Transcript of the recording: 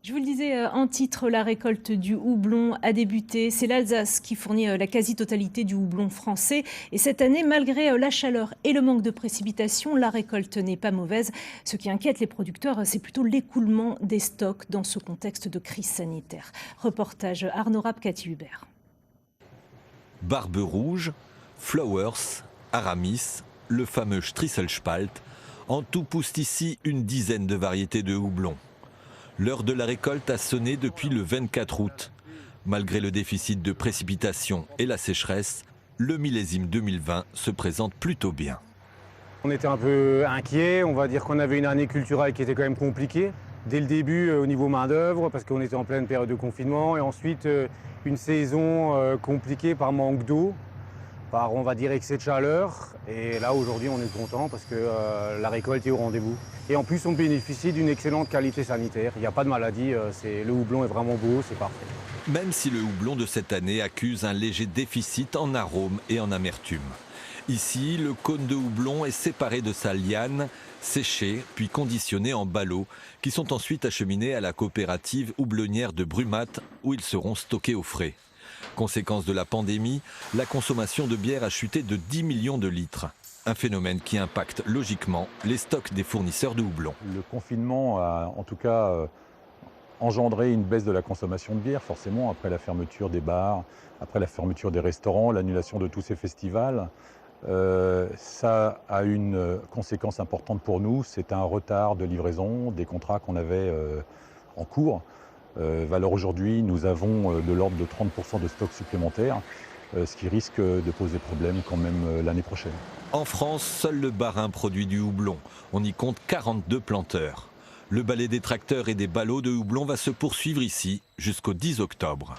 Je vous le disais en titre, la récolte du houblon a débuté. C'est l'Alsace qui fournit la quasi-totalité du houblon français. Et cette année, malgré la chaleur et le manque de précipitations, la récolte n'est pas mauvaise. Ce qui inquiète les producteurs, c'est plutôt l'écoulement des stocks dans ce contexte de crise sanitaire. Reportage Arnaud Rapp, Cathy Hubert. Barbe rouge, Flowers, Aramis, le fameux Strieselspalt. En tout poussent ici une dizaine de variétés de houblon. L'heure de la récolte a sonné depuis le 24 août. Malgré le déficit de précipitations et la sécheresse, le millésime 2020 se présente plutôt bien. On était un peu inquiets, on va dire qu'on avait une année culturelle qui était quand même compliquée. Dès le début au niveau main-d'œuvre, parce qu'on était en pleine période de confinement, et ensuite une saison compliquée par manque d'eau, par on va dire excès de chaleur. Et là aujourd'hui on est content parce que la récolte est au rendez-vous. Et en plus on bénéficie d'une excellente qualité sanitaire. Il n'y a pas de maladie, le houblon est vraiment beau, c'est parfait. Même si le houblon de cette année accuse un léger déficit en arôme et en amertume. Ici, le cône de houblon est séparé de sa liane, séché puis conditionné en ballots qui sont ensuite acheminés à la coopérative houblonnière de Brumat où ils seront stockés au frais. Conséquence de la pandémie, la consommation de bière a chuté de 10 millions de litres. Un phénomène qui impacte logiquement les stocks des fournisseurs de houblon. Le confinement a en tout cas engendré une baisse de la consommation de bière, forcément, après la fermeture des bars, après la fermeture des restaurants, l'annulation de tous ces festivals. Ça a une conséquence importante pour nous, c'est un retard de livraison des contrats qu'on avait en cours. Valeur aujourd'hui, nous avons de l'ordre de 30% de stocks supplémentaires, ce qui risque de poser problème quand même l'année prochaine. En France, seul le Bas-Rhin produit du houblon. On y compte 42 planteurs. Le balai des tracteurs et des ballots de houblon va se poursuivre ici jusqu'au 10 octobre.